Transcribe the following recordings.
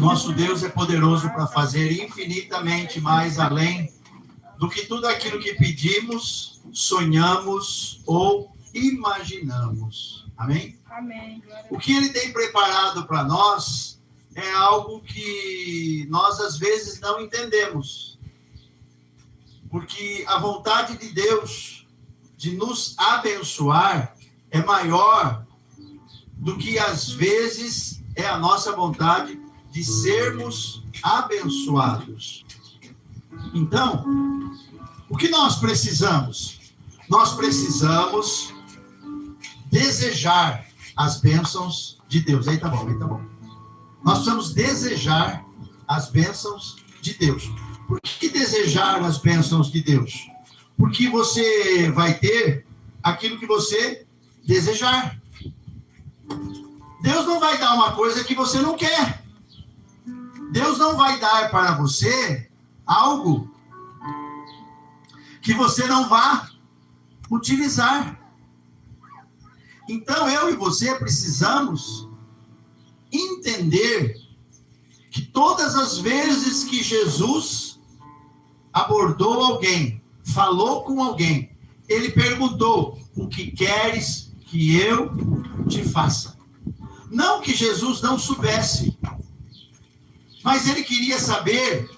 Nosso Deus é poderoso para fazer infinitamente mais além do que tudo aquilo que pedimos, sonhamos ou imaginamos. Amém? Amém. O que Ele tem preparado para nós é algo que nós, às vezes, não entendemos. Porque a vontade de Deus de nos abençoar é maior do que, às vezes, é a nossa vontade de sermos abençoados. Então, o que nós precisamos? Nós precisamos desejar as bênçãos de Deus. Aí tá bom. Nós precisamos desejar as bênçãos de Deus. Por que desejar as bênçãos de Deus? Porque você vai ter aquilo que você desejar. Deus não vai dar uma coisa que você não quer. Deus não vai dar para você algo que você não vá utilizar. Então, eu e você precisamos entender que todas as vezes que Jesus abordou alguém, falou com alguém, ele perguntou: o que queres que eu te faça? Não que Jesus não soubesse, mas ele queria saber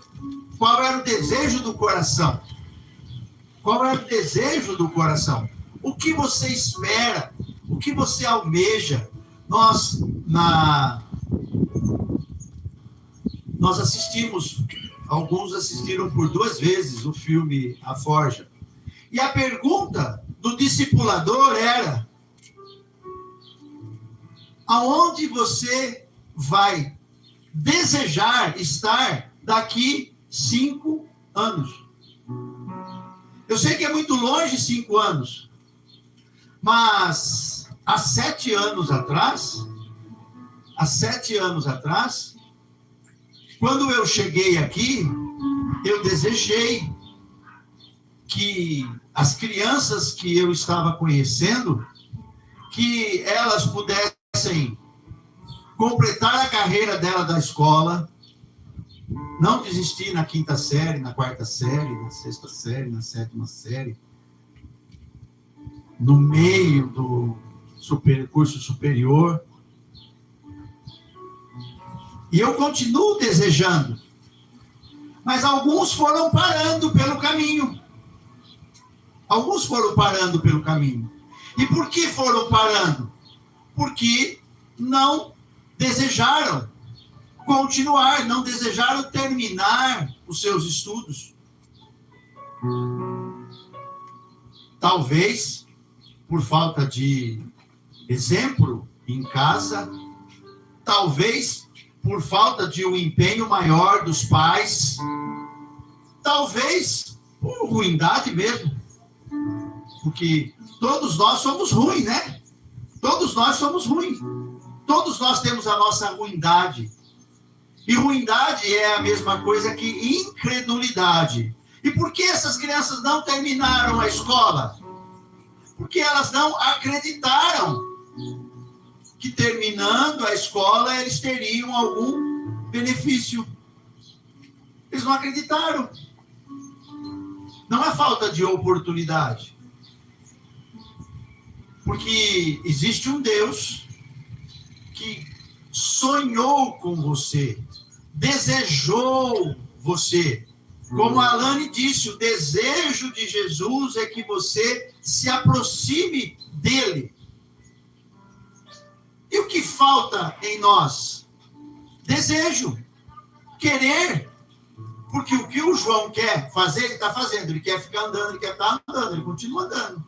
qual era o desejo do coração. Qual era o desejo do coração? O que você espera? O que você almeja? Nós assistimos, alguns assistiram por 2 vezes o filme A Forja. E a pergunta do discipulador era: aonde você vai desejar estar daqui 5 anos? Eu sei que é muito longe 5 anos, mas há 7 anos atrás, quando eu cheguei aqui, eu desejei que as crianças que eu estava conhecendo, que elas pudessem completar a carreira dela da escola, não desistir na 5ª série, na 4ª série, na 6ª série, na 7ª série, no meio do curso superior. E eu continuo desejando. Mas alguns foram parando pelo caminho. E por que foram parando? Porque não desejaram continuar, não desejaram terminar os seus estudos. Talvez por falta de exemplo em casa, talvez por falta de um empenho maior dos pais, talvez por ruindade mesmo, porque todos nós somos ruins, né? Todos nós somos ruins. Todos nós temos a nossa ruindade. E ruindade é a mesma coisa que incredulidade. E por que essas crianças não terminaram a escola? Porque elas não acreditaram que terminando a escola eles teriam algum benefício. Eles não acreditaram. Não é falta de oportunidade. Porque existe um Deus que sonhou com você, desejou você. Como a Alane disse, o desejo de Jesus é que você se aproxime dele. E o que falta em nós? Desejo, querer. Porque o que o João quer fazer, ele está fazendo. Ele quer ficar andando, ele quer estar andando, ele continua andando.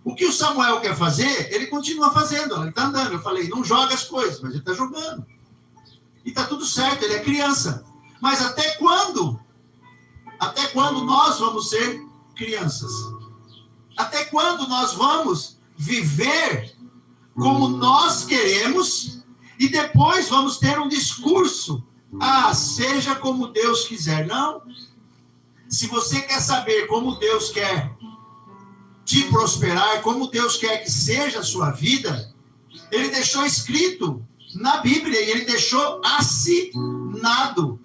O que o Samuel quer fazer, ele continua fazendo, ele está andando. Eu falei, não joga as coisas, mas ele está jogando. E está tudo certo, ele é criança. Mas até quando? Até quando nós vamos ser crianças? Até quando nós vamos viver como nós queremos e depois vamos ter um discurso? Ah, seja como Deus quiser. Não. Se você quer saber como Deus quer te prosperar, como Deus quer que seja a sua vida, ele deixou escrito na Bíblia, e ele deixou assinado.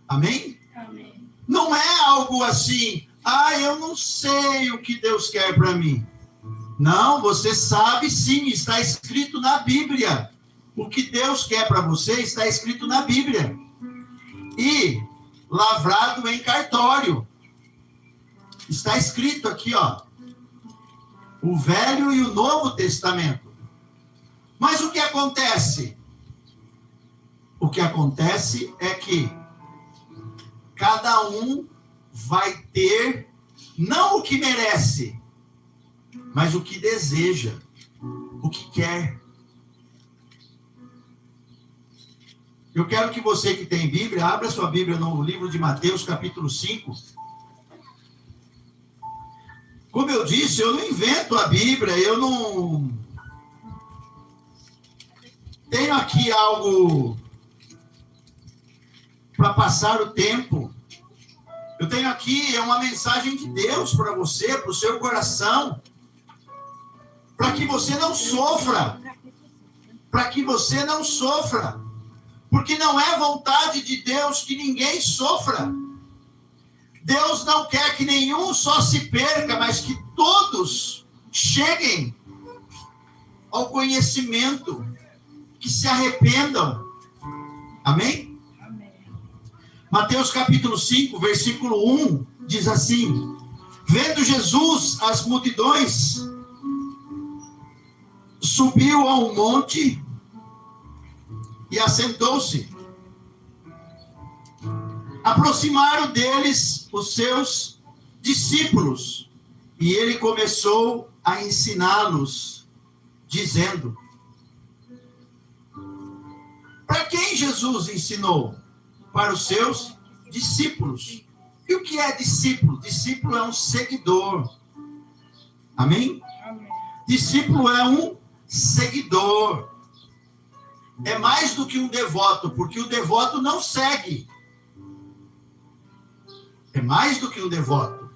Amém? Amém. Não é algo assim, eu não sei o que Deus quer para mim. Não, você sabe sim, está escrito na Bíblia. O que Deus quer para você está escrito na Bíblia. E lavrado em cartório. Está escrito aqui, ó. O Velho e o Novo Testamento. Mas o que acontece? O que acontece é que cada um vai ter, não o que merece, mas o que deseja, o que quer. Eu quero que você que tem Bíblia, abra sua Bíblia no livro de Mateus, capítulo 5. Como eu disse, eu não invento a Bíblia, eu não tenho aqui algo para passar o tempo. Eu tenho aqui uma mensagem de Deus para você, para o seu coração, para que você não sofra, porque não é vontade de Deus que ninguém sofra. Deus não quer que nenhum só se perca, mas que todos cheguem ao conhecimento, que se arrependam. Amém? Mateus capítulo 5, versículo 1, diz assim: vendo Jesus as multidões, subiu a um monte e assentou-se. Aproximaram deles os seus discípulos, e ele começou a ensiná-los, dizendo... Para quem Jesus ensinou? Para os seus discípulos. E o que é discípulo? Discípulo é um seguidor. Amém? Amém. Discípulo é um seguidor. É mais do que um devoto, porque o devoto não segue. É mais do que um devoto.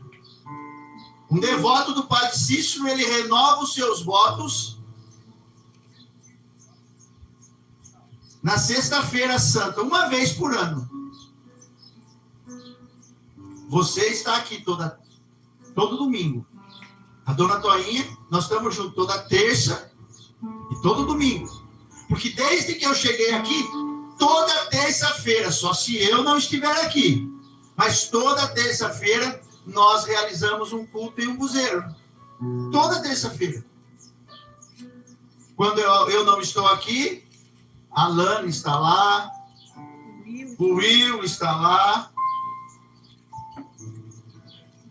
Um devoto do Padre Cícero, ele renova os seus votos na sexta-feira santa, uma vez por ano. Você está aqui todo domingo. A dona Toinha, nós estamos juntos toda terça e todo domingo. Porque desde que eu cheguei aqui, toda terça-feira, só se eu não estiver aqui, mas toda terça-feira nós realizamos um culto em um buzeiro. Toda terça-feira. Quando eu não estou aqui, a Lana está lá, o Will está lá.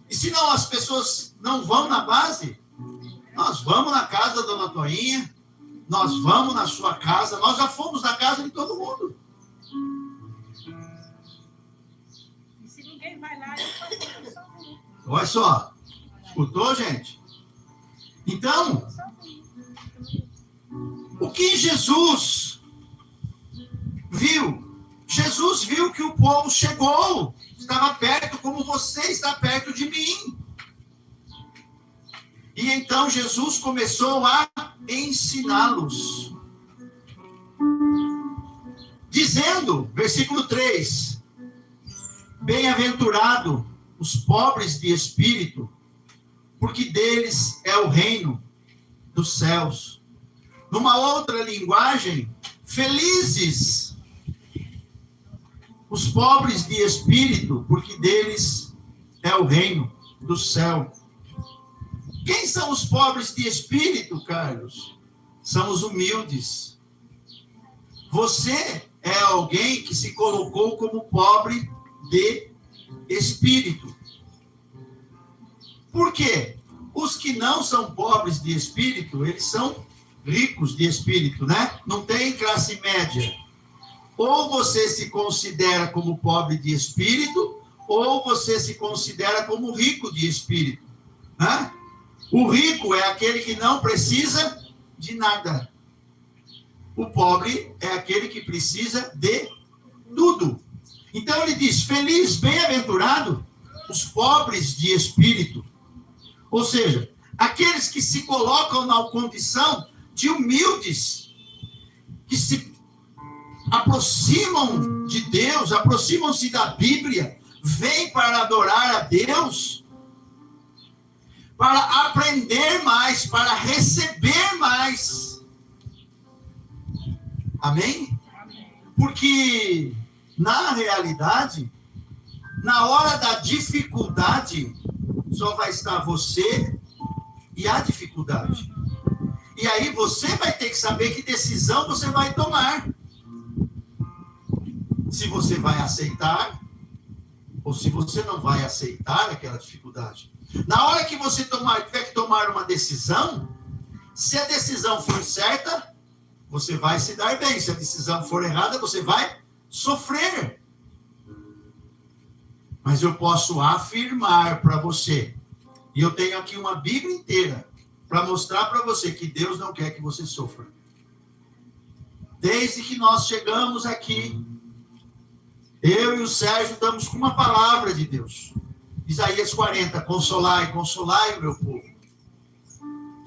E se não, as pessoas não vão na base, nós vamos na casa da dona Toinha, nós vamos na sua casa, nós já fomos na casa de todo mundo. E se ninguém vai lá, eu faço sozinho. Olha só, escutou, gente? Então, o que Jesus viu? Jesus viu que o povo chegou, estava perto, como você está perto de mim. E então Jesus começou a ensiná-los. Dizendo, versículo 3, bem-aventurado os pobres de espírito, porque deles é o reino dos céus. Numa outra linguagem, felizes os pobres de espírito, porque deles é o reino do céu. Quem são os pobres de espírito, Carlos? São os humildes. Você é alguém que se colocou como pobre de espírito. Por quê? Os que não são pobres de espírito, eles são ricos de espírito, né? Não tem classe média. Ou você se considera como pobre de espírito, ou você se considera como rico de espírito, né? O rico é aquele que não precisa de nada. O pobre é aquele que precisa de tudo. Então ele diz, feliz, bem-aventurado os pobres de espírito. Ou seja, aqueles que se colocam na condição de humildes, que se aproximam de Deus, aproximam-se da Bíblia, vêm para adorar a Deus, para aprender mais, para receber mais. Amém? Porque, na realidade, na hora da dificuldade, só vai estar você e a dificuldade. E aí você vai ter que saber que decisão você vai tomar. Se você vai aceitar, ou se você não vai aceitar aquela dificuldade. Na hora que você tiver que tomar uma decisão, se a decisão for certa, você vai se dar bem. Se a decisão for errada, você vai sofrer. Mas eu posso afirmar para você, e eu tenho aqui uma Bíblia inteira, para mostrar para você que Deus não quer que você sofra. Desde que nós chegamos aqui, eu e o Sérgio estamos com uma palavra de Deus. Isaías 40, consolai, consolai o meu povo.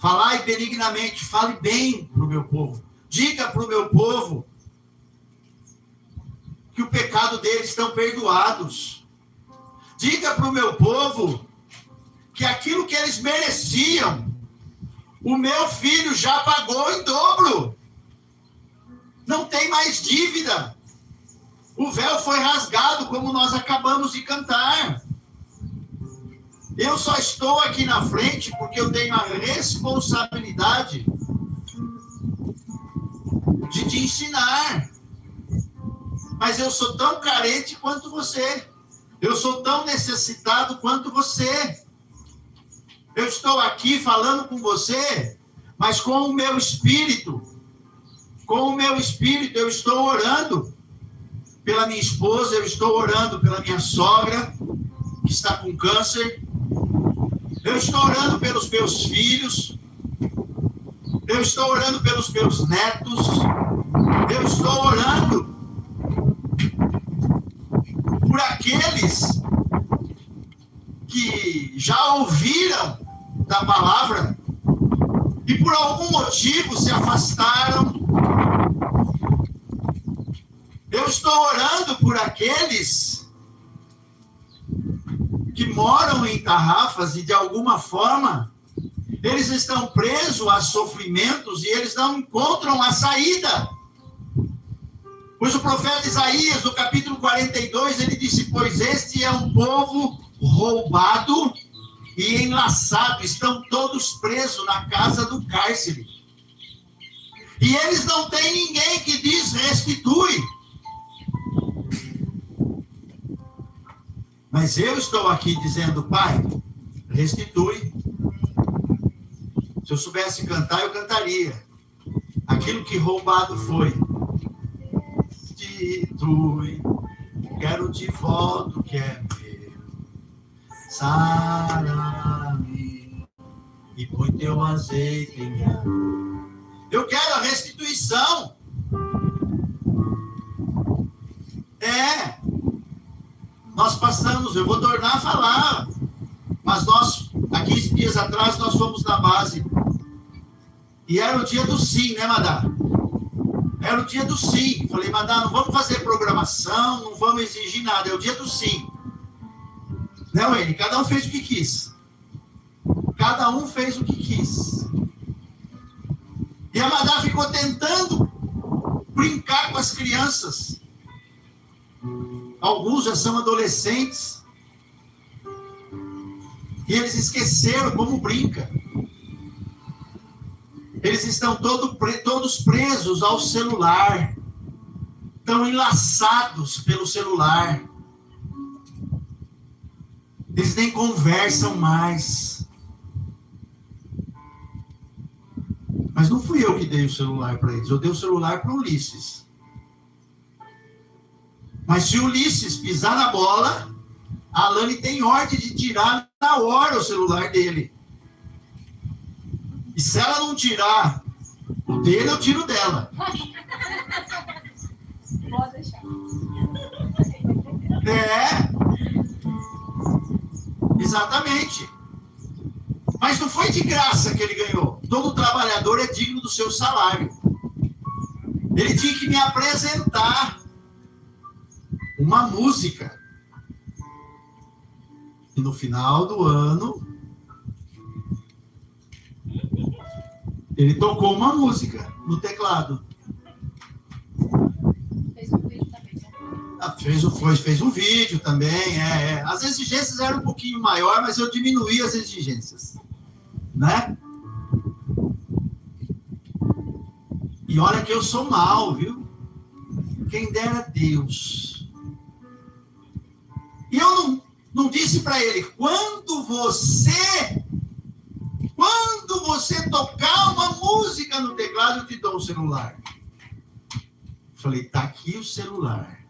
Falai benignamente, fale bem para o meu povo. Diga para o meu povo que o pecado deles estão perdoados. Diga para o meu povo que aquilo que eles mereciam, o meu filho já pagou em dobro. Não tem mais dívida. O véu foi rasgado, como nós acabamos de cantar. Eu só estou aqui na frente porque eu tenho a responsabilidade de te ensinar. Mas eu sou tão carente quanto você. Eu sou tão necessitado quanto você. Eu estou aqui falando com você, mas com o meu espírito. Com o meu espírito eu estou orando pela minha esposa, eu estou orando pela minha sogra, que está com câncer. Eu estou orando pelos meus filhos. Eu estou orando pelos meus netos. Eu estou orando por aqueles que já ouviram da palavra e por algum motivo se afastaram. Eu estou orando por aqueles que moram em tarrafas e de alguma forma eles estão presos a sofrimentos e eles não encontram a saída. Pois o profeta Isaías, no capítulo 42, ele disse: pois este é um povo roubado e enlaçado, estão todos presos na casa do cárcere. E eles não têm ninguém que diz restitui. Mas eu estou aqui dizendo: Pai, restitui. Se eu soubesse cantar, eu cantaria. Aquilo que roubado foi, restitui. Quero de volta o que é meu. Sara-me e põe teu azeite em minha mão. Eu quero a restituição. Nós passamos, eu vou tornar a falar, mas nós, há 15 dias atrás, nós fomos na base. E era o dia do sim, né, Madá? Era o dia do sim. Falei: Madá, não vamos fazer programação, não vamos exigir nada, é o dia do sim. Né, Wayne? Cada um fez o que quis. Cada um fez o que quis. E a Madá ficou tentando brincar com as crianças. Alguns já são adolescentes. E eles esqueceram como brinca. Eles estão todos presos ao celular. Estão enlaçados pelo celular. Eles nem conversam mais. Mas não fui eu que dei o celular para eles. Eu dei o celular para o Ulisses. Mas se o Ulisses pisar na bola, a Alane tem ordem de tirar na hora o celular dele. E se ela não tirar o dele, eu tiro dela. Pode deixar. Exatamente. Mas não foi de graça que ele ganhou. Todo trabalhador é digno do seu salário. Ele tinha que me apresentar uma música. E no final do ano, ele tocou uma música no teclado. Fez um vídeo também. Fez um vídeo também. As exigências eram um pouquinho maior, mas eu diminuí as exigências. Né? E olha que eu sou mal, viu? Quem dera Deus. E eu não disse para ele, quando você tocar uma música no teclado, eu te dou um celular. Falei, tá aqui o celular.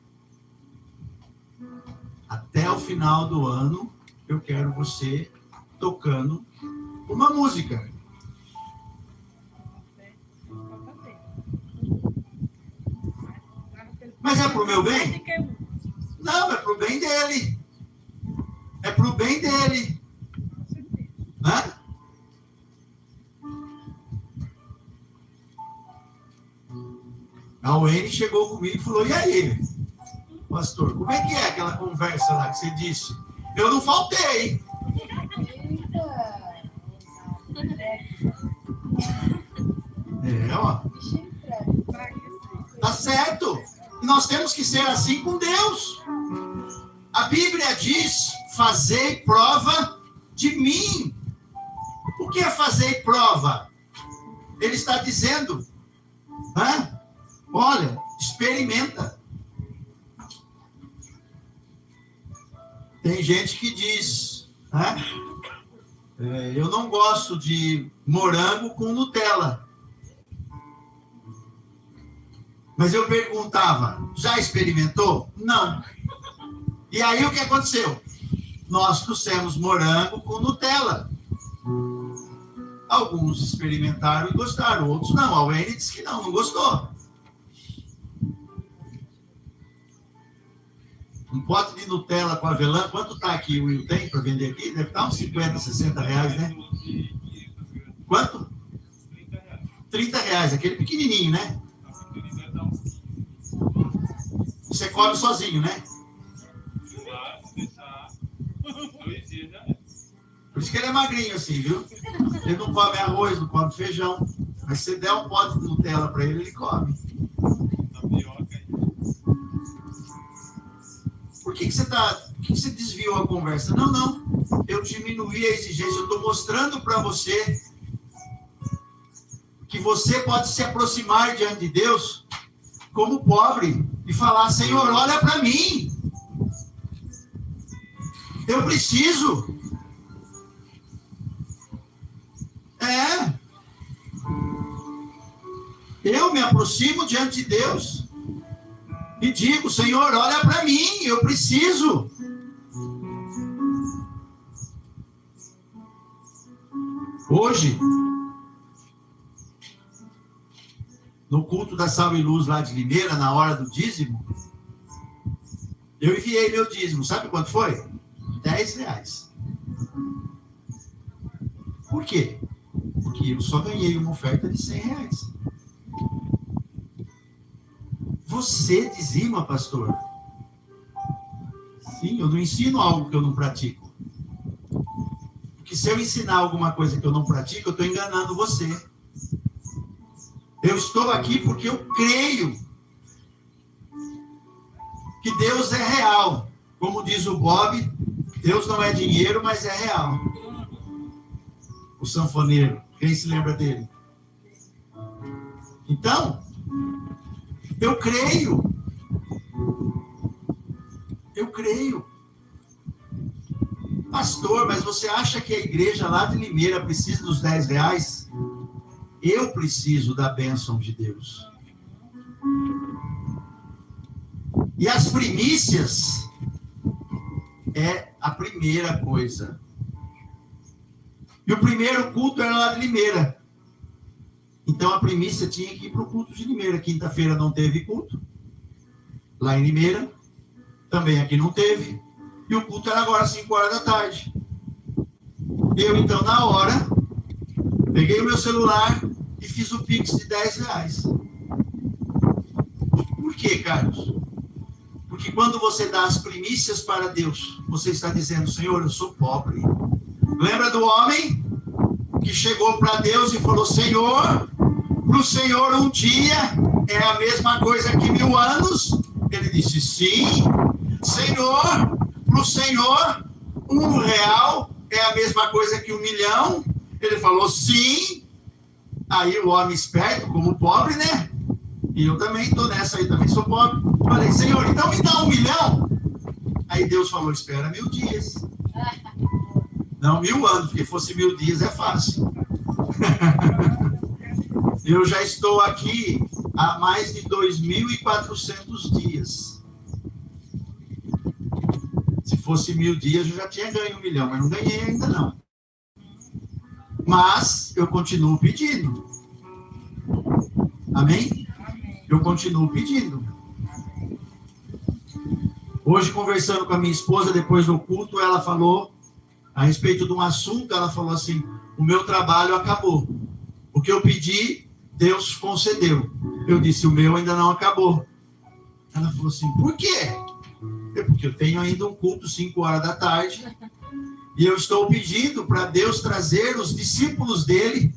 Até o final do ano, eu quero você tocando uma música. Mas é pro meu bem? Não, é pro bem dele. É pro bem dele. Hã? A Wayne chegou comigo e falou, e aí, pastor, como é que é aquela conversa lá que você disse? Eu não faltei. Ó. Tá certo. E nós temos que ser assim com Deus. A Bíblia diz, fazei prova de mim. O que é fazer prova? Ele está dizendo, olha, experimenta. Tem gente que diz, eu não gosto de morango com Nutella. Mas eu perguntava, já experimentou? Não. E aí o que aconteceu? Nós trouxemos morango com Nutella. Alguns experimentaram e gostaram, outros não. A Wayne disse que não gostou. Um pote de Nutella com avelã, quanto está aqui, Will? Tem para vender aqui? Deve estar uns 50, 60 reais, né? Quanto? 30 reais, aquele pequenininho, né? Você come sozinho, né? Por isso que ele é magrinho assim, viu? Ele não come arroz, não come feijão. Mas se você der um pote de Nutella para ele, ele come. Por que você desviou a conversa? Não. Eu diminuí a exigência. Eu estou mostrando para você que você pode se aproximar diante de Deus como pobre e falar, Senhor, olha para mim. Eu preciso. Eu me aproximo diante de Deus e digo, Senhor, olha para mim, eu preciso. Hoje, no culto da Sal e Luz lá de Limeira, na hora do dízimo, eu enviei meu dízimo. Sabe quanto foi? 10 reais. Por quê? Porque eu só ganhei uma oferta de 100 reais. Você dizima, pastor? Sim, eu não ensino algo que eu não pratico. Porque se eu ensinar alguma coisa que eu não pratico, eu estou enganando você. Eu estou aqui porque eu creio que Deus é real. Como diz o Bob, Deus não é dinheiro, mas é real. O sanfoneiro, quem se lembra dele? Então, eu creio. Pastor, mas você acha que a igreja lá de Limeira precisa dos 10 reais? Eu preciso da bênção de Deus. E as primícias é a primeira coisa. E o primeiro culto era lá de Limeira. Então a primícia tinha que ir para o culto de Limeira. Quinta-feira não teve culto. Lá em Limeira. Também aqui não teve. E o culto era agora às 5 horas da tarde. Eu, então, na hora, peguei o meu celular e fiz o Pix de 10 reais. Por quê, Carlos? Porque quando você dá as primícias para Deus, você está dizendo, Senhor, eu sou pobre. Lembra do homem que chegou para Deus e falou, Senhor, para o Senhor um dia é a mesma coisa que 1000 anos? Ele disse, sim. Senhor, para o Senhor, R$1 é a mesma coisa que 1 milhão? Ele falou, sim. Aí o homem esperto, como pobre, né? E eu também estou nessa aí, também sou pobre. Falei, Senhor, então me dá 1 milhão. Aí Deus falou, espera 1000 dias. Não 1000 anos, porque fosse 1000 dias é fácil. Eu já estou aqui há mais de 2400 dias. Se fosse 1000 dias, eu já tinha ganho 1 milhão, mas não ganhei ainda não. Mas eu continuo pedindo. Amém? Eu continuo pedindo. Hoje, conversando com a minha esposa, depois do culto, ela falou a respeito de um assunto, ela falou assim, o meu trabalho acabou. O que eu pedi, Deus concedeu. Eu disse, o meu ainda não acabou. Ela falou assim, por quê? Porque eu tenho ainda um culto 5 horas da tarde e eu estou pedindo para Deus trazer os discípulos dele,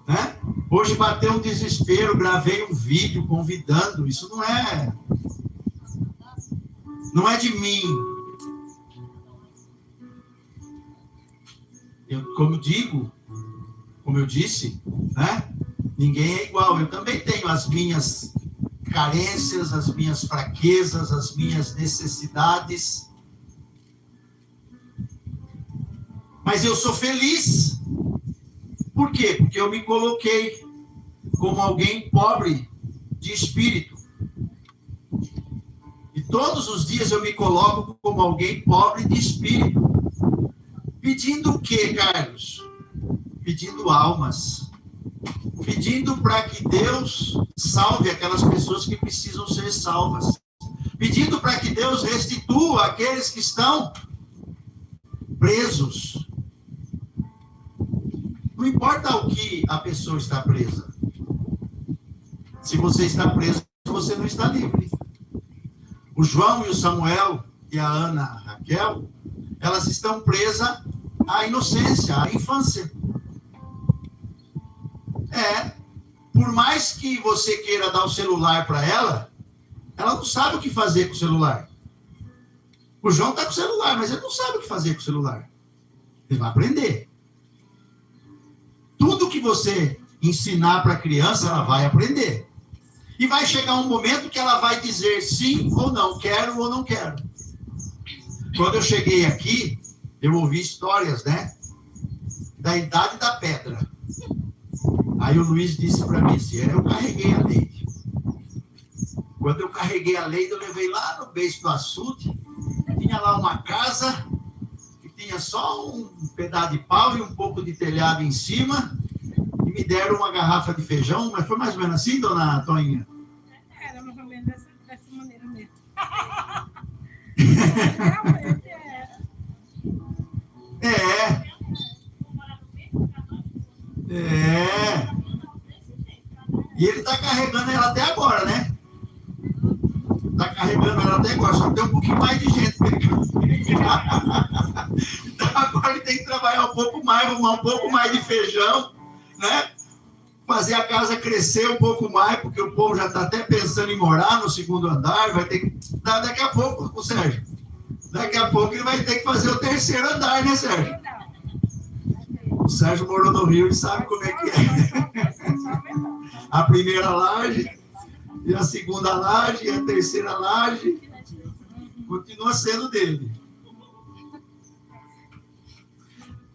né? Hoje bateu um desespero, gravei um vídeo convidando, isso não é de mim. Como eu disse, né? Ninguém é igual. Eu também tenho as minhas carências, as minhas fraquezas, as minhas necessidades. Mas eu sou feliz. Por quê? Porque eu me coloquei como alguém pobre de espírito. E todos os dias eu me coloco como alguém pobre de espírito. Pedindo o quê, Carlos? Pedindo almas. Pedindo para que Deus salve aquelas pessoas que precisam ser salvas. Pedindo para que Deus restitua aqueles que estão presos. Não importa o que a pessoa está presa. Se você está preso, você não está livre. O João e o Samuel e a Ana, a Raquel, elas estão presas à inocência, à infância. Por mais que você queira dar o celular para ela, ela não sabe o que fazer com o celular. O João está com o celular, mas ele não sabe o que fazer com o celular. Ele vai aprender. Tudo que você ensinar para a criança, ela vai aprender. E vai chegar um momento que ela vai dizer sim ou não, quero ou não quero. Quando eu cheguei aqui, eu ouvi histórias, né? Da idade da pedra. Aí o Luiz disse para mim assim, eu carreguei a Leide. Quando eu carreguei a Leide, eu levei lá no beijo do açude, tinha lá uma casa, que tinha só um pedaço de pau e um pouco de telhado em cima, e me deram uma garrafa de feijão, mas foi mais ou menos assim, dona Toinha? Era mais ou menos dessa maneira mesmo. E ele está carregando ela até agora, né? Está carregando ela até agora, só tem um pouquinho mais de gente para ele carregar. Então agora ele tem que trabalhar um pouco mais, arrumar um pouco mais de feijão, né? Fazer a casa crescer um pouco mais, porque o povo já está até pensando em morar no 2º andar, vai ter que dar daqui a pouco, o Sérgio. Daqui a pouco ele vai ter que fazer o 3º andar, né, Sérgio? O Sérgio morou no Rio e sabe como é que é. A primeira laje, e a segunda laje, e a terceira laje, continua sendo dele.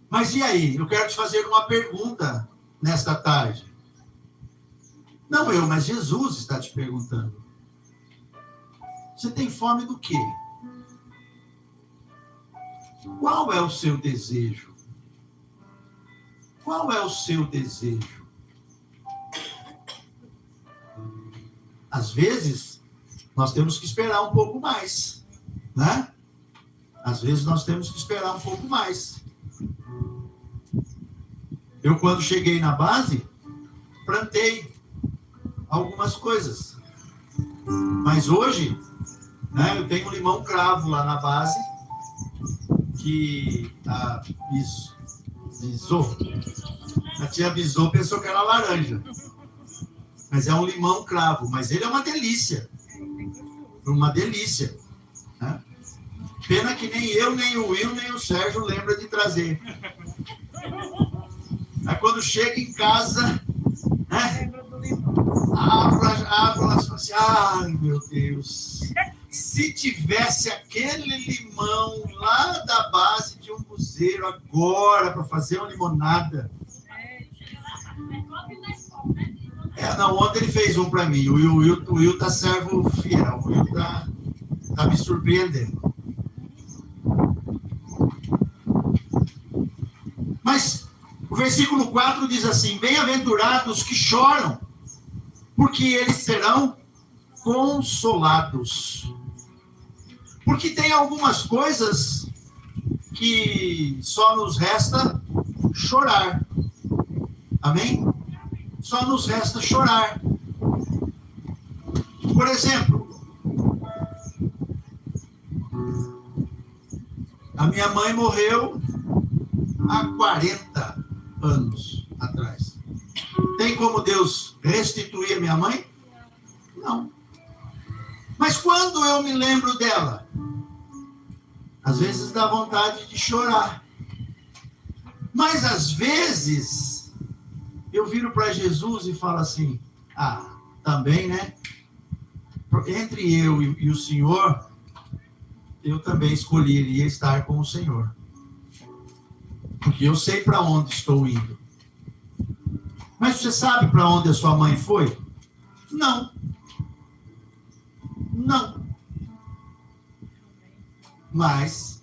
Mas e aí? Eu quero te fazer uma pergunta nesta tarde. Não eu, mas Jesus está te perguntando. Você tem fome do quê? Qual é o seu desejo? Qual é o seu desejo? Às vezes, nós temos que esperar um pouco mais, né? Às vezes, nós temos que esperar um pouco mais. Eu, quando cheguei na base, plantei algumas coisas. Mas hoje, né, eu tenho um limão cravo lá na base, que a tia Bisou pensou que era laranja. Mas é um limão cravo, mas ele é uma delícia. Uma delícia. Né? Pena que nem eu, nem o Will, nem o Sérgio lembra de trazer. Aí quando chega em casa, né? Abro e falo assim, ai meu Deus, se tivesse aquele limão lá da base de um buzeiro agora para fazer uma limonada. Não, ontem ele fez um para mim, o Will tá servo fiel, o Will tá me surpreendendo. Mas o versículo 4 diz assim, bem-aventurados que choram, porque eles serão consolados. Porque tem algumas coisas que só nos resta chorar. Amém? Só nos resta chorar. Por exemplo, a minha mãe morreu há 40 anos atrás. Tem como Deus restituir a minha mãe? Não. Mas quando eu me lembro dela, às vezes dá vontade de chorar. Mas às vezes eu viro para Jesus e falo assim, também, né? Entre eu e o Senhor, eu também escolheria estar com o Senhor. Porque eu sei para onde estou indo. Mas você sabe para onde a sua mãe foi? Não. Não. Mas,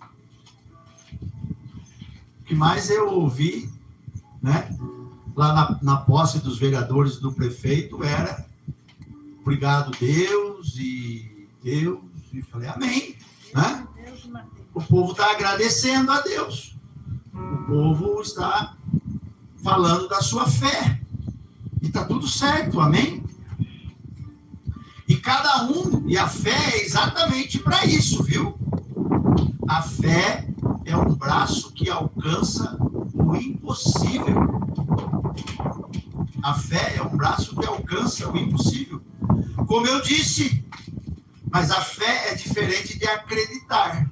o que mais eu ouvi, né? Lá na posse dos vereadores do prefeito era obrigado Deus, e falei amém, né? O povo está agradecendo a Deus, o povo está falando da sua fé, e está tudo certo, amém? E cada um, e a fé é exatamente para isso, viu? A fé é um braço que alcança o impossível. A fé é um braço que alcança o impossível. Como eu disse, mas a fé é diferente de acreditar.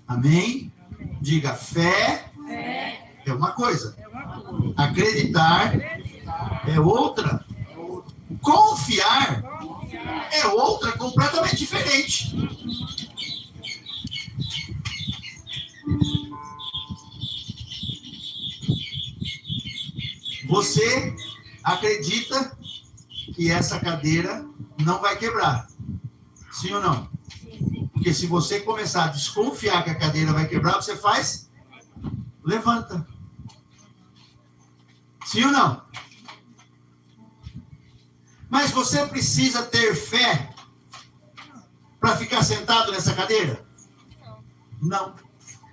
Amém? Diga, fé é uma coisa. Acreditar é outra. Confiar é outra, completamente diferente. Você acredita que essa cadeira não vai quebrar? Sim ou não? Porque se você começar a desconfiar que a cadeira vai quebrar, você faz? Levanta. Sim ou não? Mas você precisa ter fé para ficar sentado nessa cadeira? Não.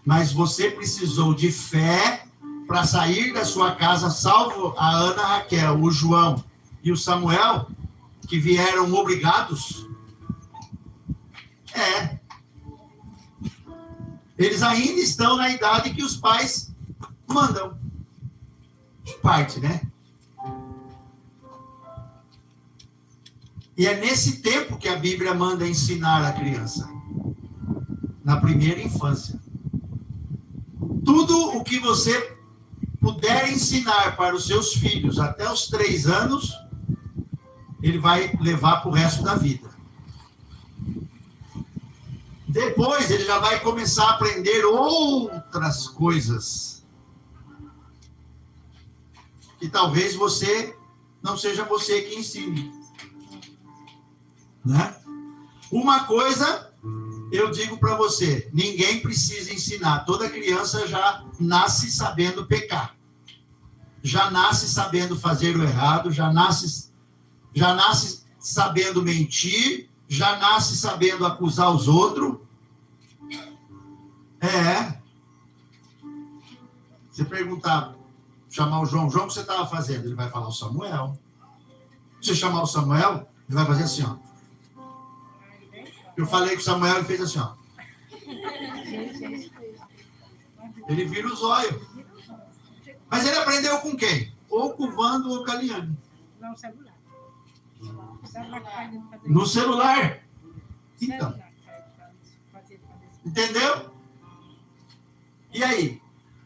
Mas você precisou de fé para sair da sua casa, salvo a Ana Raquel, o João e o Samuel, que vieram obrigados. Eles ainda estão na idade que os pais mandam. Em parte, né? E é nesse tempo que a Bíblia manda ensinar a criança. Na primeira infância. Tudo o que você puder ensinar para os seus filhos até os 3 anos, ele vai levar para o resto da vida. Depois ele já vai começar a aprender outras coisas. Que talvez não seja você que ensine. Né? Uma coisa eu digo para você, ninguém precisa ensinar. Toda criança já nasce sabendo pecar. Já nasce sabendo fazer o errado, já nasce sabendo mentir, já nasce sabendo acusar os outros. Você perguntar, chamar o João, o que você estava fazendo? Ele vai falar o Samuel. você chamar o Samuel, ele vai fazer assim, ó. Eu falei que o Samuel fez assim, ó. Ele vira os olhos. Mas ele aprendeu com quem? Ou com o Vando ou com a Liane. Não, celular. No celular. Então. Entendeu? E aí?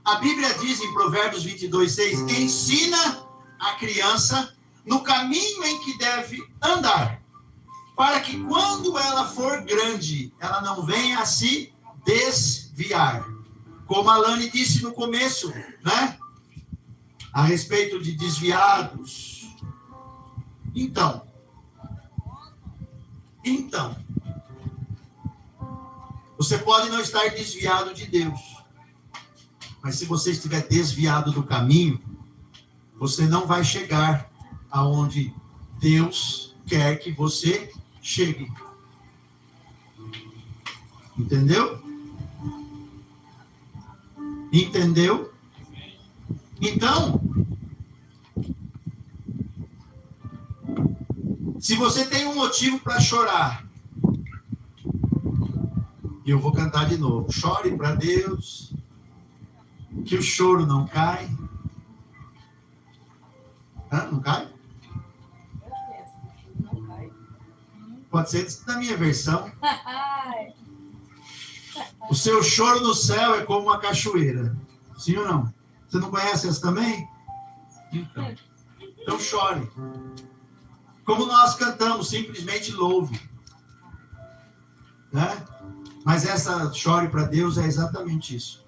A Bíblia diz em Provérbios 22:6, ensina a criança no caminho em que deve andar, para que quando ela for grande, ela não venha a se desviar. Como a Lani disse no começo, né? A respeito de desviados. Então, você pode não estar desviado de Deus, mas se você estiver desviado do caminho, você não vai chegar aonde Deus quer que você chegue. Entendeu? Entendeu? Então, se você tem um motivo para chorar, eu vou cantar de novo. Chore para Deus, que o choro não cai. Não cai? Pode ser da minha versão. O seu choro no céu é como uma cachoeira. Sim ou não? Você não conhece essa também? Então chore. Como nós cantamos, simplesmente louve. Né? Mas essa chore para Deus é exatamente isso.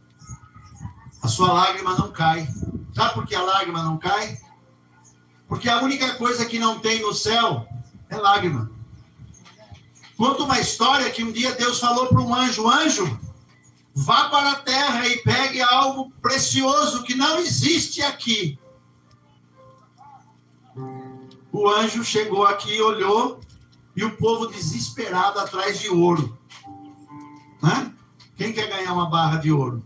A sua lágrima não cai. Sabe por que a lágrima não cai? Porque a única coisa que não tem no céu é lágrima. Conta uma história que um dia Deus falou para um anjo: anjo, vá para a terra e pegue algo precioso que não existe aqui. O anjo chegou aqui, olhou, e o povo desesperado atrás de ouro. Né? Quem quer ganhar uma barra de ouro?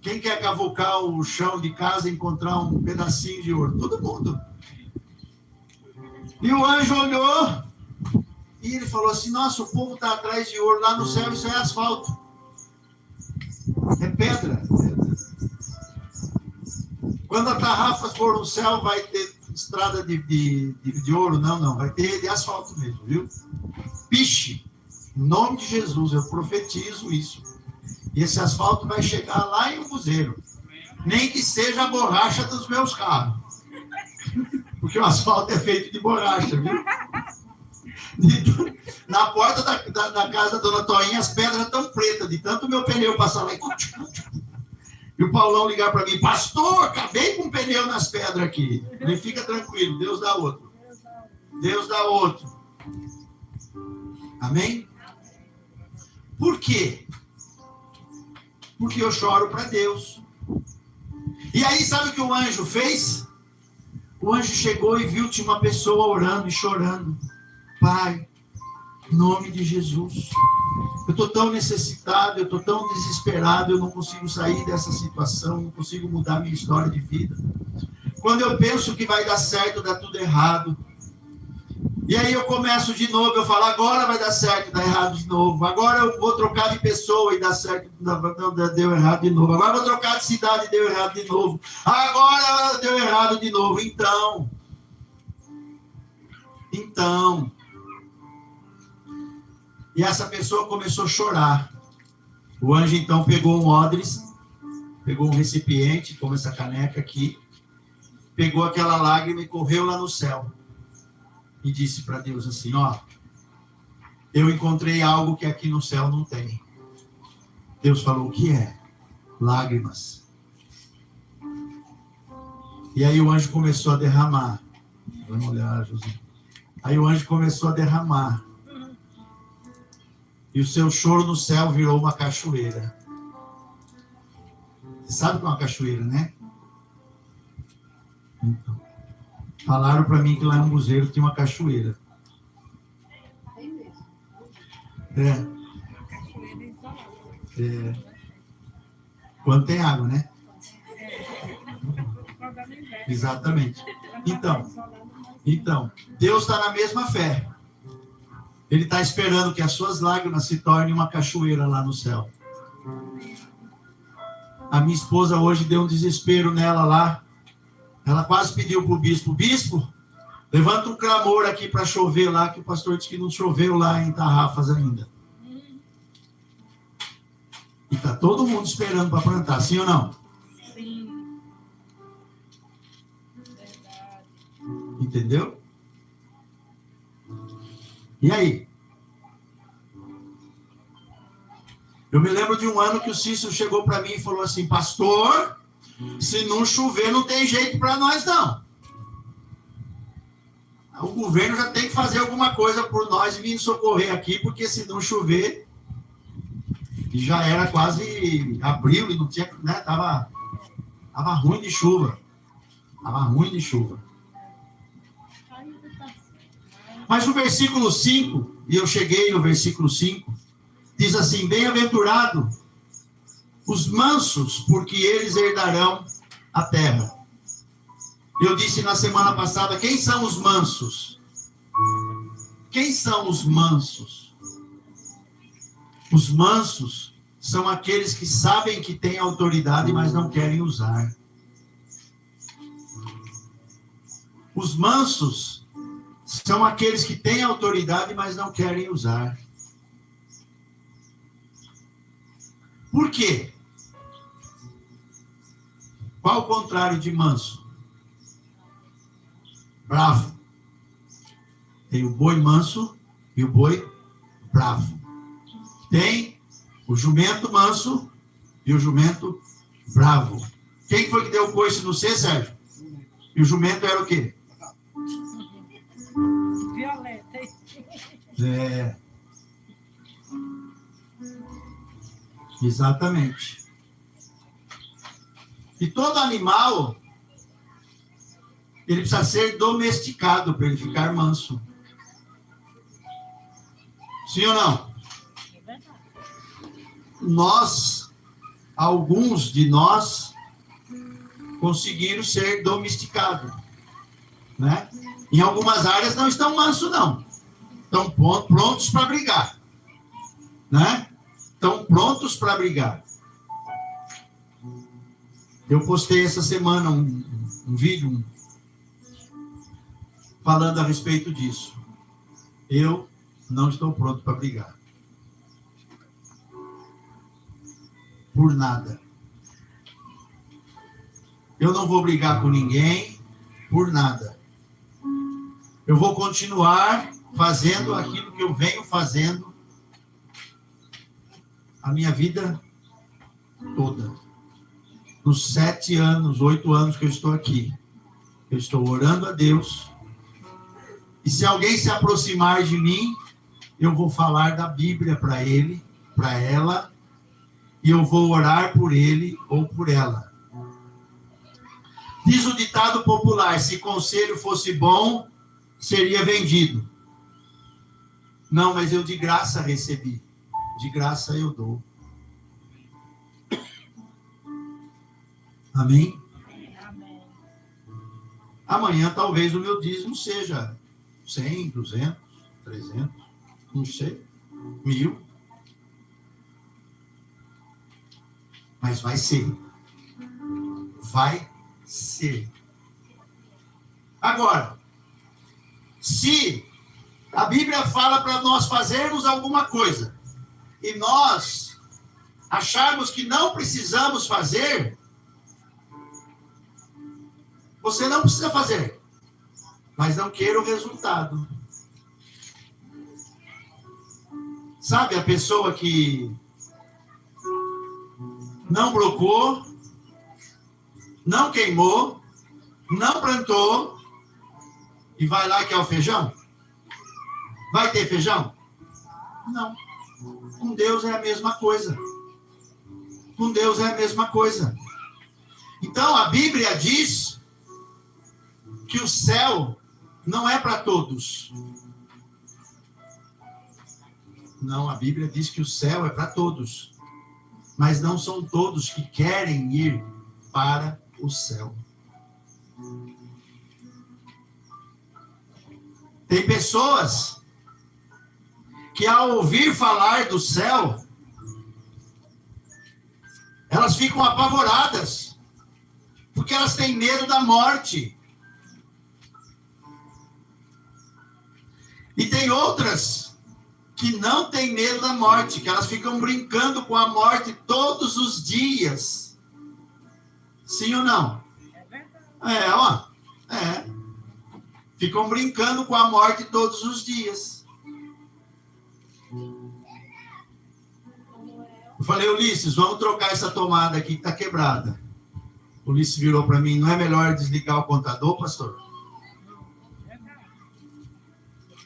Quem quer cavucar o chão de casa e encontrar um pedacinho de ouro? Todo mundo. E o anjo olhou e ele falou assim: nossa, o povo está atrás de ouro. Lá no céu isso é asfalto. É pedra. Quando a tarrafa for no céu, vai ter estrada de ouro? Não. Vai ter de asfalto mesmo, viu? Piche. Em nome de Jesus, eu profetizo isso. E esse asfalto vai chegar lá em Umuzeiro. Nem que seja a borracha dos meus carros. Porque o asfalto é feito de borracha, viu? Na porta da casa da dona Toinha, as pedras estão pretas, de tanto meu pneu passar lá. E o Paulão ligar para mim: pastor, acabei com o pneu nas pedras aqui. Ele fica tranquilo, Deus dá outro. Deus dá outro. Amém? Por quê? Porque eu choro para Deus. E aí, sabe o que o anjo fez? O anjo chegou e viu, tinha uma pessoa orando e chorando. Pai, em nome de Jesus, eu estou tão necessitado, eu estou tão desesperado, eu não consigo sair dessa situação, não consigo mudar minha história de vida. Quando eu penso que vai dar certo, dá tudo errado. E aí eu começo de novo, eu falo: agora vai dar certo, dá errado de novo. Agora eu vou trocar de pessoa e dá certo, não, deu errado de novo. Agora eu vou trocar de cidade e deu errado de novo. Agora deu errado de novo. Então. E essa pessoa começou a chorar. O anjo então pegou um odres, pegou um recipiente, como essa caneca aqui, pegou aquela lágrima e correu lá no céu. E disse para Deus assim: ó, eu encontrei algo que aqui no céu não tem. Deus falou: o que é? Lágrimas. E aí o anjo começou a derramar. Vamos olhar, José. Aí o anjo começou a derramar. E o seu choro no céu virou uma cachoeira. Você sabe o que é uma cachoeira, né? Então. Falaram para mim que lá em Umuzeiro tinha uma cachoeira. Quando tem água, né? Exatamente. Então, Então, Deus está na mesma fé. Ele está esperando que as suas lágrimas se tornem uma cachoeira lá no céu. A minha esposa hoje deu um desespero nela lá. Ela quase pediu para o bispo: bispo, levanta um clamor aqui para chover lá, que o pastor disse que não choveu lá em Tarrafas ainda. E está todo mundo esperando para plantar, sim ou não? Sim. Verdade. Entendeu? E aí? Eu me lembro de um ano que o Cícero chegou para mim e falou assim: pastor, se não chover não tem jeito para nós não. O governo já tem que fazer alguma coisa por nós e vir socorrer aqui, porque se não chover, já era quase abril e não tinha, né? Tava ruim de chuva. Tava ruim de chuva. Mas o versículo 5, e eu cheguei no versículo 5, diz assim: bem-aventurado os mansos, porque eles herdarão a terra. Eu disse na semana passada, quem são os mansos? Quem são os mansos? Os mansos são aqueles que sabem que têm autoridade, mas não querem usar. Os mansos são aqueles que têm autoridade, mas não querem usar. Por quê? Qual o contrário de manso? Bravo. Tem o boi manso e o boi bravo. Tem o jumento manso e o jumento bravo. Quem foi que deu o coice no C, Sérgio? E o jumento era o quê? Violeta. É. Exatamente. E todo animal, ele precisa ser domesticado para ele ficar manso. Sim ou não? É verdade. Nós, alguns de nós, conseguiram ser domesticados, né? Em algumas áreas não estão mansos, não. Estão prontos para brigar, né? Estão prontos para brigar. Eu postei essa semana um vídeo falando a respeito disso. Eu não estou pronto para brigar. Por nada. Eu não vou brigar com ninguém por nada. Eu vou continuar fazendo aquilo que eu venho fazendo a minha vida toda. Nos 7 anos, 8 anos que eu estou aqui, eu estou orando a Deus. E se alguém se aproximar de mim, eu vou falar da Bíblia para ele, para ela, e eu vou orar por ele ou por ela. Diz o ditado popular: se conselho fosse bom, seria vendido. Não, mas eu de graça recebi. De graça eu dou. Amém? Amém. Amanhã talvez o meu dízimo seja 100, 200, 300, não sei, 1000. Mas vai ser. Vai ser. Agora, se a Bíblia fala para nós fazermos alguma coisa e nós acharmos que não precisamos fazer, você não precisa fazer, mas não queira o resultado. Sabe a pessoa que não brocou, não queimou, não plantou e vai lá que é o feijão? Vai ter feijão? Não. Com Deus é a mesma coisa. Com Deus é a mesma coisa. Então a Bíblia diz que o céu não é para todos. Não, a Bíblia diz que o céu é para todos. Mas não são todos que querem ir para o céu. Tem pessoas que ao ouvir falar do céu, elas ficam apavoradas, porque elas têm medo da morte. E tem outras que não têm medo da morte, que elas ficam brincando com a morte todos os dias. Sim ou não? É verdade. Ficam brincando com a morte todos os dias. Eu falei, Ulisses, vamos trocar essa tomada aqui que está quebrada. O Ulisses virou para mim, não é melhor desligar o contador, pastor? É verdade.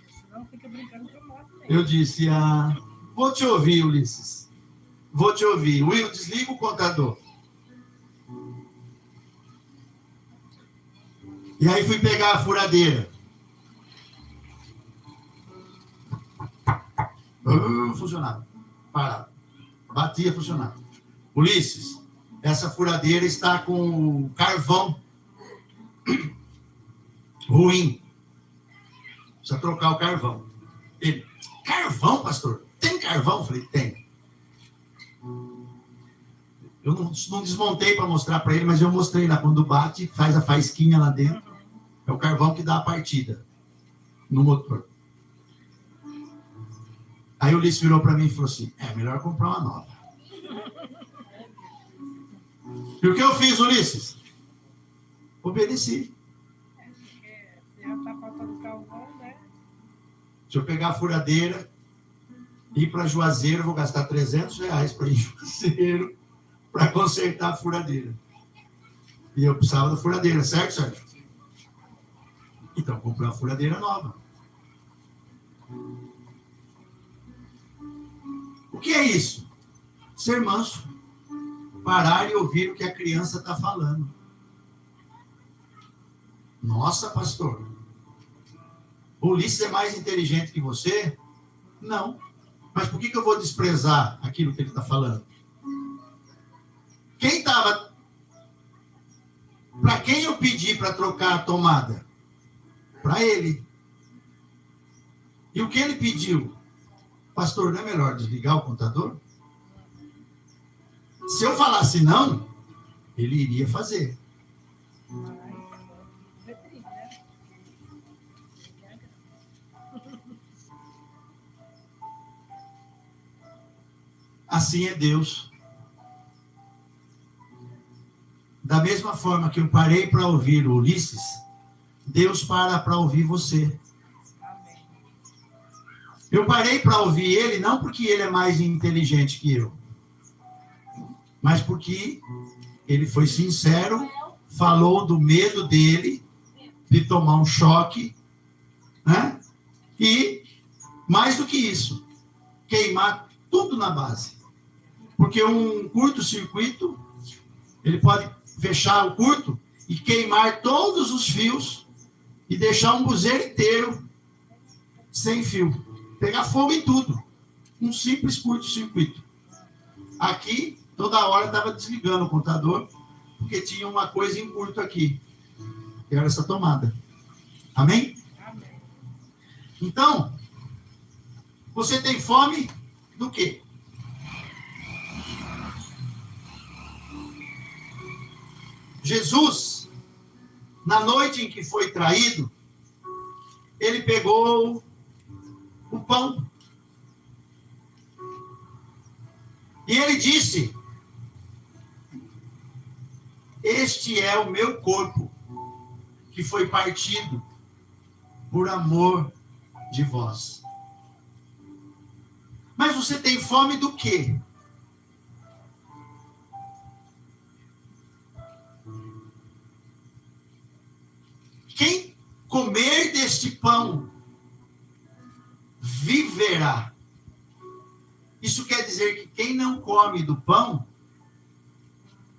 Senão fica brincando com a morte. Eu disse, vou te ouvir, Ulisses. Vou te ouvir. Will, desliga o contador. E aí fui pegar a furadeira. Funcionava. Parava. Batia, funcionava. Ulisses, essa furadeira está com carvão ruim. Precisa trocar o carvão. Ele, carvão, pastor? Tem carvão? Eu falei, tem. Eu não desmontei para mostrar para ele, mas eu mostrei lá. Quando bate, faz a faísquinha lá dentro. É o carvão que dá a partida no motor. Aí o Ulisses virou para mim e falou assim, é melhor comprar uma nova. E o que eu fiz, Ulisses? Obedeci. Porque já está faltando carvão, né? Se eu pegar a furadeira, ir para Juazeiro, eu vou gastar R$300 para ir em Juazeiro para consertar a furadeira. E eu precisava da furadeira, certo, Sérgio? Então, comprei uma furadeira nova. O que é isso? Ser manso. Parar e ouvir o que a criança está falando. Nossa, pastor. O Ulisses é mais inteligente que você? Não. Mas por que eu vou desprezar aquilo que ele está falando? Quem estava... Para quem eu pedi para trocar a tomada? Para ele. E o que ele pediu? Pastor, não é melhor desligar o contador? Se eu falasse não, ele iria fazer. Assim é Deus. Da mesma forma que eu parei para ouvir o Ulisses, Deus para ouvir você. Eu parei para ouvir ele, não porque ele é mais inteligente que eu, mas porque ele foi sincero, falou do medo dele, de tomar um choque, né? E, mais do que isso, queimar tudo na base. Porque um curto-circuito, ele pode fechar o curto e queimar todos os fios e deixar um buzeiro inteiro sem fio. Pegar fogo em tudo. Um simples curto-circuito. Aqui, toda hora estava desligando o contador, porque tinha uma coisa em curto aqui, que era essa tomada. Amém? Amém. Então, você tem fome do quê? Jesus, na noite em que foi traído, ele pegou o pão. E ele disse, este é o meu corpo, que foi partido por amor de vós. Mas você tem fome do quê? Quem comer deste pão viverá. Isso quer dizer que quem não come do pão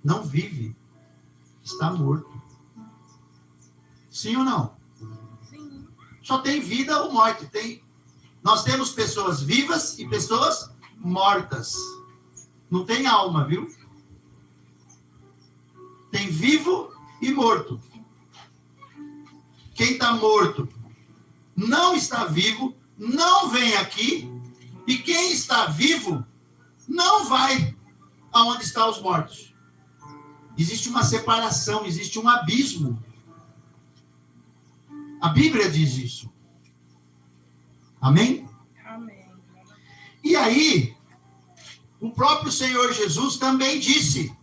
não vive, está morto. Sim ou não? Sim. Só tem vida ou morte. Nós temos pessoas vivas e pessoas mortas. Não tem alma, viu? Tem vivo e morto. Quem está morto não está vivo, não vem aqui, e quem está vivo não vai aonde estão os mortos. Existe uma separação, existe um abismo. A Bíblia diz isso. Amém? Amém. E aí, o próprio Senhor Jesus também disse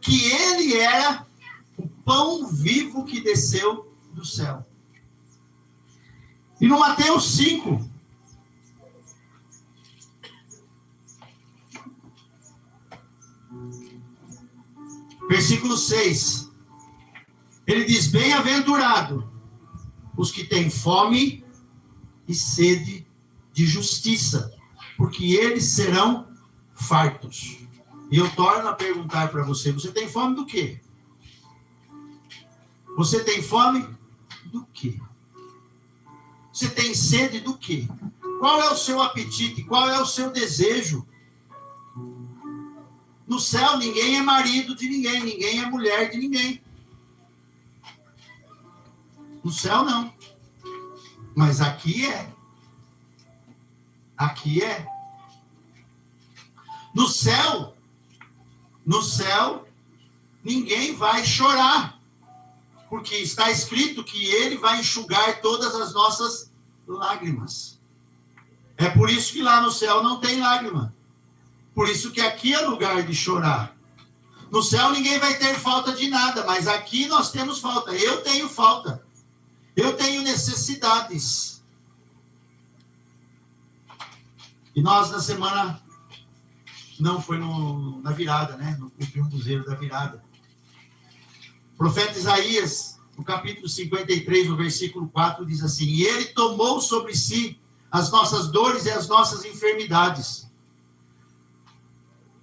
que ele era o pão vivo que desceu do céu. E no Mateus 5, versículo 6, ele diz: bem-aventurado os que têm fome e sede de justiça, porque eles serão fartos. E eu torno a perguntar para você: você tem fome do quê? Você tem fome do quê? Você tem sede do quê? Qual é o seu apetite? Qual é o seu desejo? No céu, ninguém é marido de ninguém, ninguém é mulher de ninguém. No céu, não. Mas aqui é. Aqui é. No céu, ninguém vai chorar, porque está escrito que ele vai enxugar todas as nossas lágrimas. É por isso que lá no céu não tem lágrima. Por isso que aqui é lugar de chorar. No céu ninguém vai ter falta de nada, mas aqui nós temos falta. Eu tenho falta. Eu tenho necessidades. E nós, na semana, não foi na virada, né? No culto museu da virada. O profeta Isaías, no capítulo 53, no versículo 4, diz assim: e ele tomou sobre si as nossas dores e as nossas enfermidades.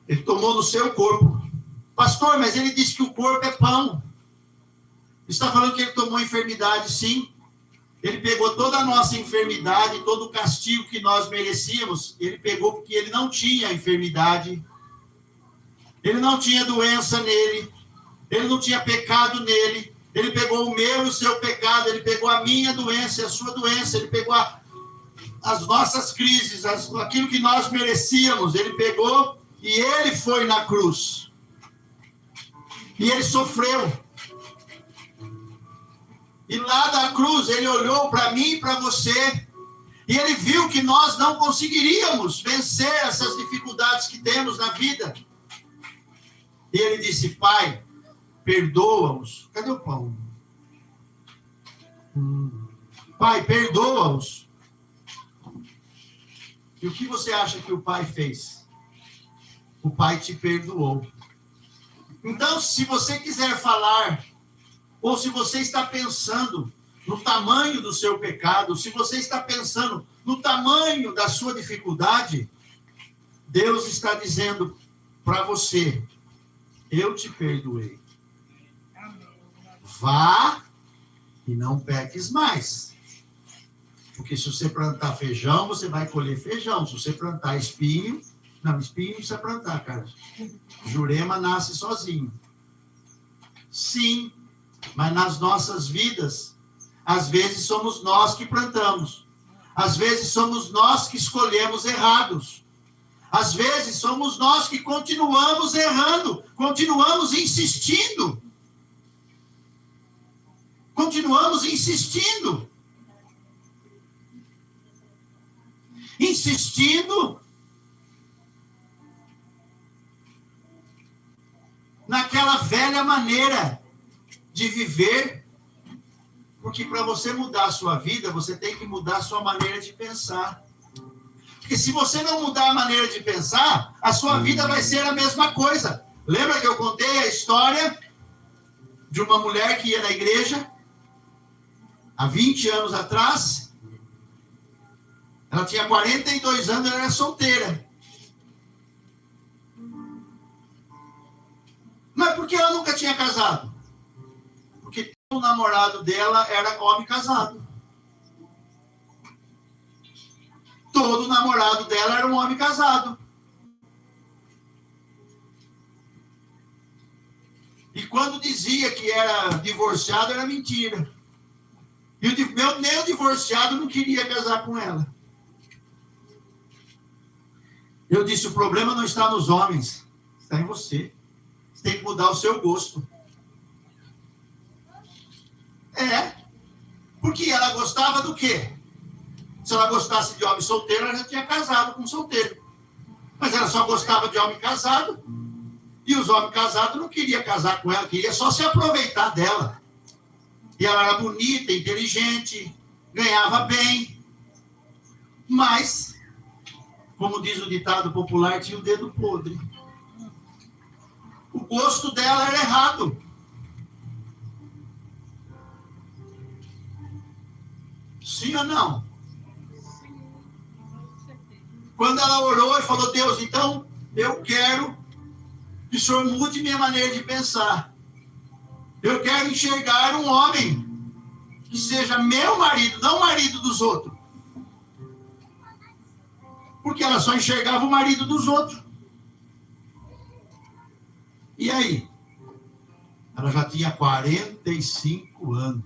Ele tomou no seu corpo. Pastor, mas ele disse que o corpo é pão. Está falando que ele tomou enfermidade, sim. Ele pegou toda a nossa enfermidade, todo o castigo que nós merecíamos, ele pegou porque ele não tinha enfermidade. Ele não tinha doença nele. Ele não tinha pecado nele. Ele pegou o meu e o seu pecado. Ele pegou a minha doença e a sua doença. Ele pegou as nossas crises, aquilo que nós merecíamos. Ele pegou e ele foi na cruz. E ele sofreu. E lá da cruz, ele olhou para mim e para você, e ele viu que nós não conseguiríamos vencer essas dificuldades que temos na vida. E ele disse: Pai, perdoa-os. Cadê o pão? Pai, perdoa-os. E o que você acha que o Pai fez? O Pai te perdoou. Então, se você quiser falar, ou se você está pensando no tamanho do seu pecado, se você está pensando no tamanho da sua dificuldade, Deus está dizendo para você: eu te perdoei. Vá e não peques mais. Porque se você plantar feijão, você vai colher feijão. Se você plantar espinho... Não, espinho não precisa plantar, cara. Jurema nasce sozinho. Sim, mas nas nossas vidas, às vezes somos nós que plantamos. Às vezes somos nós que escolhemos errados. Às vezes somos nós que continuamos errando, continuamos insistindo. Continuamos insistindo. Insistindo naquela velha maneira de viver, porque para você mudar a sua vida, você tem que mudar a sua maneira de pensar. Porque se você não mudar a maneira de pensar, a sua vida vai ser a mesma coisa. Lembra que eu contei a história de uma mulher que ia na igreja há 20 anos atrás? Ela tinha 42 anos, ela era solteira. Mas por que ela nunca tinha casado? Porque o namorado dela era homem casado. Todo namorado dela era um homem casado. E quando dizia que era divorciado, era mentira. E meu divorciado não queria casar com ela. Eu disse, o problema não está nos homens, está em você. Você tem que mudar o seu gosto. Porque ela gostava do quê? Se ela gostasse de homem solteiro, ela já tinha casado com um solteiro. Mas ela só gostava de homem casado. E os homens casados não queriam casar com ela, queria só se aproveitar dela. E ela era bonita, inteligente, ganhava bem. Mas, como diz o ditado popular, tinha o dedo podre. O gosto dela era errado. Sim ou não? Sim, com certeza. Quando ela orou e falou, Deus, então eu quero que o Senhor mude minha maneira de pensar. Eu quero enxergar um homem que seja meu marido, não o marido dos outros. Porque ela só enxergava o marido dos outros. E aí? Ela já tinha 45 anos.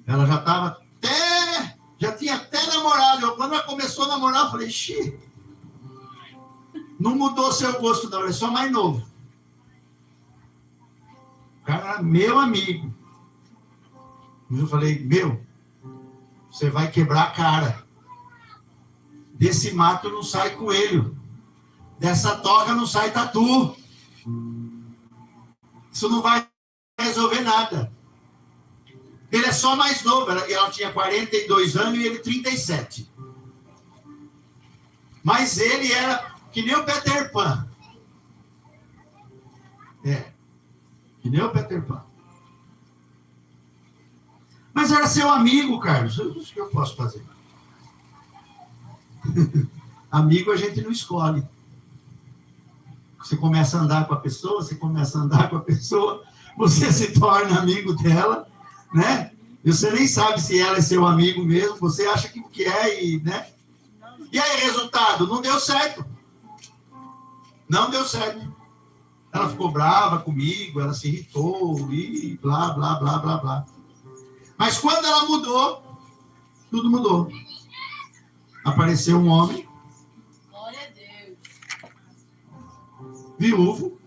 Ela já estava já tinha até namorado. Quando ela começou a namorar, eu falei, xi, não mudou seu gosto não, ele é só mais novo. O cara era meu amigo. Eu falei, você vai quebrar a cara. Desse mato não sai coelho. Dessa toca não sai tatu. Isso não vai resolver nada. Ele é só mais novo. Ela tinha 42 anos e ele 37. Mas ele era que nem o Peter Pan. Que nem o Peter Pan. Mas era seu amigo, Carlos. O que eu posso fazer? Amigo a gente não escolhe. Você começa a andar com a pessoa, você se torna amigo dela, né? E você nem sabe se ela é seu amigo mesmo, você acha que é, né? E aí, resultado? Não deu certo. Não deu certo. Ela ficou brava comigo, ela se irritou, e blá, blá, blá, blá, blá. Mas quando ela mudou, tudo mudou. Apareceu um homem, Glória a Deus. viúvo,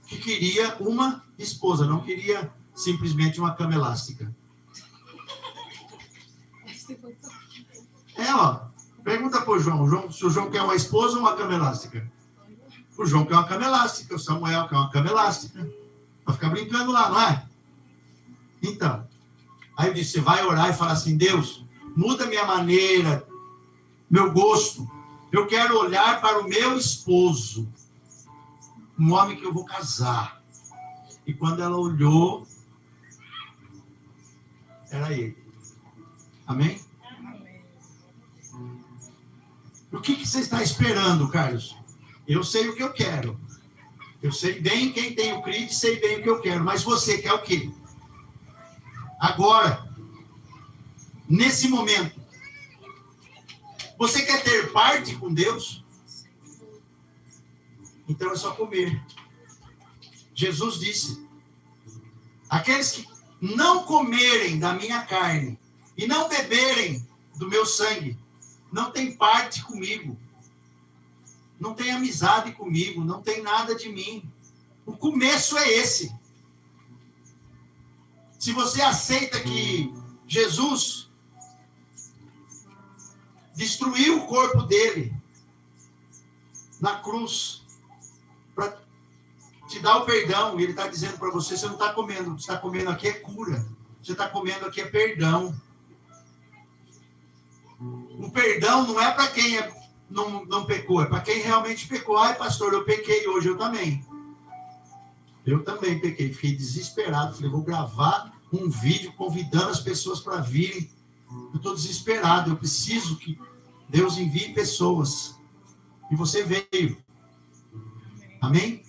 que queria uma esposa, não queria simplesmente uma cama elástica. Pergunta pro João, se o João quer uma esposa ou uma cama elástica. O João quer uma cama elástica, o Samuel quer uma cama elástica. Vai ficar brincando lá, não é? Então, aí eu disse, você vai orar e falar assim, Deus, muda minha maneira, meu gosto. Eu quero olhar para o meu esposo, um homem que eu vou casar. E quando ela olhou, era ele. Amém? Amém. O que você está esperando, Carlos? Eu sei o que eu quero. Eu sei bem quem tem o CRID, sei bem o que eu quero. Mas você quer o quê? Agora, nesse momento, você quer ter parte com Deus? Então é só comer. Jesus disse, aqueles que não comerem da minha carne e não beberem do meu sangue, não tem parte comigo, não tem amizade comigo, não tem nada de mim. O começo é esse. Se você aceita que Jesus destruiu o corpo dele na cruz para te dar o perdão, e ele está dizendo para você, você não está comendo, você está comendo aqui é cura, você está comendo aqui é perdão. O perdão não é para quem não pecou, é para quem realmente pecou. Ai, pastor, eu pequei hoje, eu também. Eu também pequei, fiquei desesperado. Falei, vou gravar um vídeo convidando as pessoas para virem. Eu estou desesperado, eu preciso que Deus envie pessoas. E você veio. Amém?